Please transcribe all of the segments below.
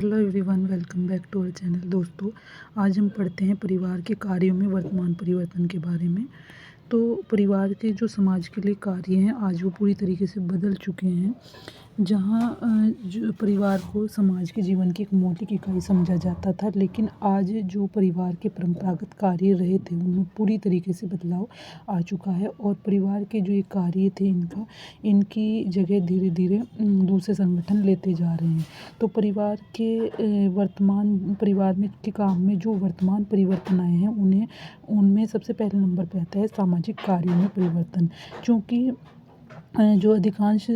Hello everyone, welcome back to our channel. दोस्तों, आज हम पढ़ते हैं परिवार के कार्यों में वर्तमान परिवर्तन के बारे में। तो परिवार के जो समाज के लिए कार्य हैं आज वो पूरी तरीके से बदल चुके हैं। जहाँ जो परिवार को समाज के जीवन की एक मौलिक इकाई समझा जाता था, लेकिन आज जो परिवार के परंपरागत कार्य रहे थे उनमें पूरी तरीके से बदलाव आ चुका है। और परिवार के जो ये कार्य थे इनकी जगह धीरे धीरे दूसरे संगठन लेते जा रहे हैं। तो परिवार में के काम में जो वर्तमान परिवर्तन आए हैं उनमें सबसे पहले नंबर पे आता है सामाजिक कार्यों में परिवर्तन। क्योंकि जो अधिकांश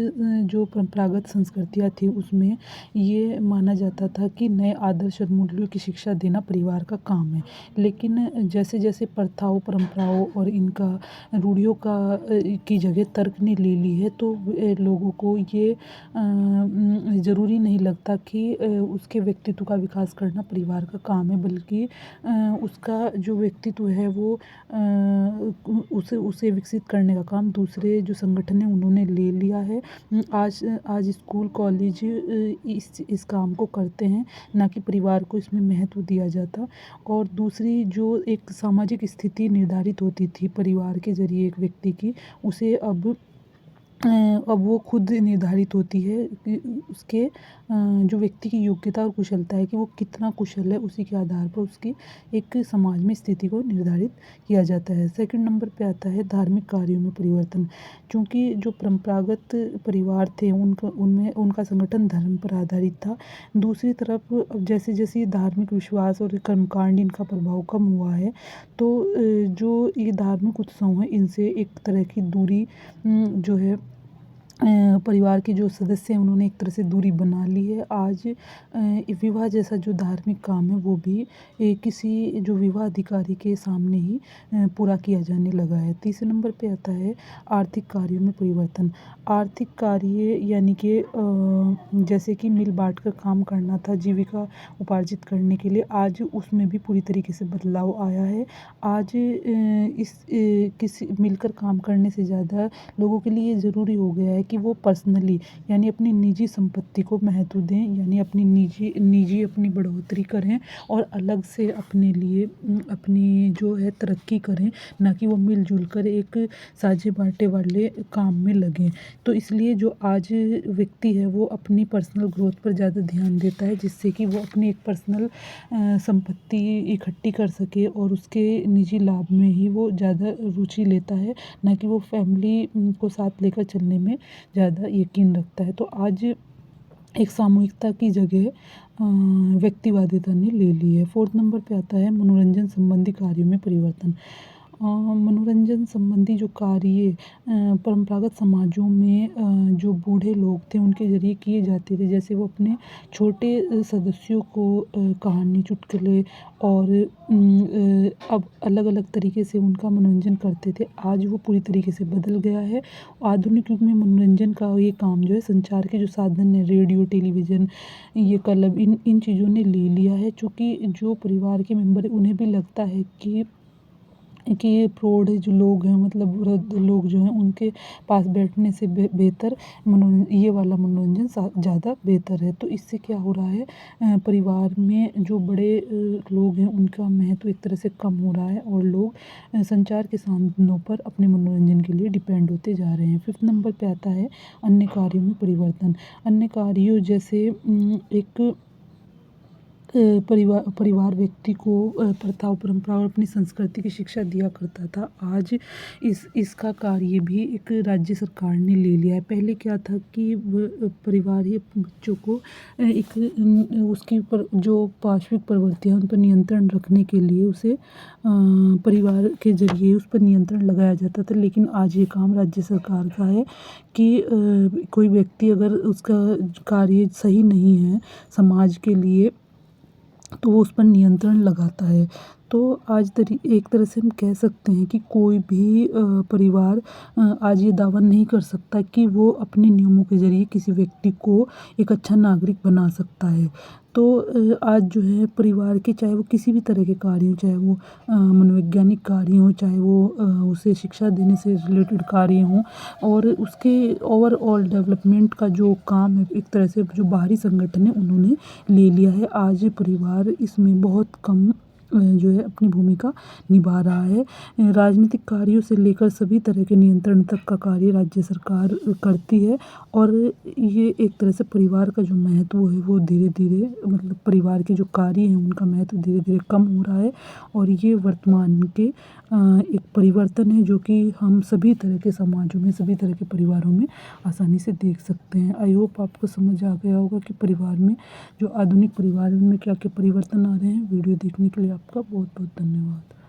जो परंपरागत संस्कृतियाँ थी उसमें ये माना जाता था कि नए आदर्श और मूल्यों की शिक्षा देना परिवार का काम है। लेकिन जैसे जैसे प्रथाओं, परंपराओं और इनका रूढ़ियों की जगह तर्क ने ले ली है, तो लोगों को ये ज़रूरी नहीं लगता कि उसके व्यक्तित्व का विकास करना परिवार का काम है, बल्कि उसका जो व्यक्तित्व है वो उसे विकसित करने का काम दूसरे जो संगठन है उन्होंने ले लिया है। आज स्कूल, कॉलेज इस काम को करते हैं, ना कि परिवार को इसमें महत्व दिया जाता। और दूसरी जो एक सामाजिक स्थिति निर्धारित होती थी परिवार के ज़रिए एक व्यक्ति की, उसे अब वो खुद निर्धारित होती है कि उसके जो व्यक्ति की योग्यता और कुशलता है कि वो कितना कुशल है, उसी के आधार पर उसकी एक समाज में स्थिति को निर्धारित किया जाता है। सेकंड नंबर पे आता है धार्मिक कार्यों में परिवर्तन। क्योंकि जो परंपरागत परिवार थे उनका संगठन धर्म पर आधारित था। दूसरी तरफ अब जैसे जैसे धार्मिक विश्वास और कर्मकांड इनका प्रभाव कम हुआ है, तो जो ये धार्मिक उत्सव हैं इनसे एक तरह की दूरी जो है परिवार के जो सदस्य हैं उन्होंने एक तरह से दूरी बना ली है। आज विवाह जैसा जो धार्मिक काम है वो भी किसी जो विवाह अधिकारी के सामने ही पूरा किया जाने लगा है। तीसरे नंबर पे आता है आर्थिक कार्यों में परिवर्तन। आर्थिक कार्य यानी कि जैसे कि मिल बांट कर काम करना था जीविका उपार्जित करने के लिए, आज उसमें भी पूरी तरीके से बदलाव आया है। आज किसी मिलकर काम करने से ज़्यादा लोगों के लिए ज़रूरी हो गया है कि वो पर्सनली यानी अपनी निजी संपत्ति को महत्व दें, यानी अपनी निजी अपनी बढ़ोतरी करें और अलग से अपने लिए अपनी जो है तरक्की करें, ना कि वो मिलजुल कर एक साझे बाँटे वाले काम में लगें। तो इसलिए जो आज व्यक्ति है वो अपनी पर्सनल ग्रोथ पर ज़्यादा ध्यान देता है, जिससे कि वो अपनी एक पर्सनल संपत्ति इकट्ठी कर सके और उसके निजी लाभ में ही वो ज़्यादा रुचि लेता है, ना कि वो फैमिली को साथ लेकर चलने में ज़्यादा यकीन रखता है। तो आज एक सामूहिकता की जगह व्यक्तिवादिता ने ले ली है। फोर्थ नंबर पे आता है मनोरंजन संबंधी कार्यों में परिवर्तन। मनोरंजन संबंधी जो कार्य परंपरागत समाजों में जो बूढ़े लोग थे उनके ज़रिए किए जाते थे, जैसे वो अपने छोटे सदस्यों को कहानी, चुटकुले और अब अलग-अलग तरीके से उनका मनोरंजन करते थे। आज वो पूरी तरीके से बदल गया है। आधुनिक युग में मनोरंजन का ये काम जो है संचार के जो साधन है, रेडियो, टेलीविज़न, ये क्लब, इन चीज़ों ने ले लिया है। चूँकि जो परिवार के मेंबर हैं उन्हें भी लगता है कि ये प्रौढ़ जो लोग हैं, मतलब वृद्ध लोग जो हैं, उनके पास बैठने से बेहतर ये वाला मनोरंजन ज़्यादा बेहतर है। तो इससे क्या हो रहा है, परिवार में जो बड़े लोग हैं उनका महत्व एक तरह से कम हो रहा है और लोग संचार के साधनों पर अपने मनोरंजन के लिए डिपेंड होते जा रहे हैं। फिफ्थ नंबर पे आता है अन्य कार्यों में परिवर्तन। अन्य कार्यों जैसे एक परिवार व्यक्ति को प्रथाओं, परंपराओं और अपनी संस्कृति की शिक्षा दिया करता था। आज इसका कार्य भी एक राज्य सरकार ने ले लिया है। पहले क्या था कि परिवार ही बच्चों को एक उसके ऊपर जो पार्श्विक प्रवृत्तियाँ उन पर नियंत्रण रखने के लिए उसे परिवार के ज़रिए उस पर नियंत्रण लगाया जाता था। लेकिन आज ये काम राज्य सरकार का है कि कोई व्यक्ति अगर उसका कार्य सही नहीं है समाज के लिए, तो वो उस पर नियंत्रण लगाता है। तो आज एक तरह से हम कह सकते हैं कि कोई भी परिवार आज ये दावा नहीं कर सकता कि वो अपने नियमों के ज़रिए किसी व्यक्ति को एक अच्छा नागरिक बना सकता है। तो आज जो है परिवार के चाहे वो किसी भी तरह के कार्य हों, चाहे वो मनोवैज्ञानिक कार्य हों, चाहे वो उसे शिक्षा देने से रिलेटेड कार्य हों और उसके ओवरऑल डेवलपमेंट का जो काम है, एक तरह से जो बाहरी संगठन है उन्होंने ले लिया है। आज परिवार इसमें बहुत कम जो है अपनी भूमिका निभा रहा है। राजनीतिक कार्यों से लेकर सभी तरह के नियंत्रण तक का कार्य राज्य सरकार करती है और ये एक तरह से परिवार का जो महत्व है वो धीरे-धीरे मतलब परिवार के जो कार्य हैं उनका महत्व धीरे-धीरे कम हो रहा है और ये वर्तमान के एक परिवर्तन है जो कि हम सभी तरह के समाजों में, सभी तरह के परिवारों में आसानी से देख सकते हैं। आई होप आपको समझ आ गया होगा कि परिवार में जो आधुनिक परिवार है उनमें क्या-क्या परिवर्तन आ रहे हैं। वीडियो देखने के लिए आपका बहुत-बहुत धन्यवाद।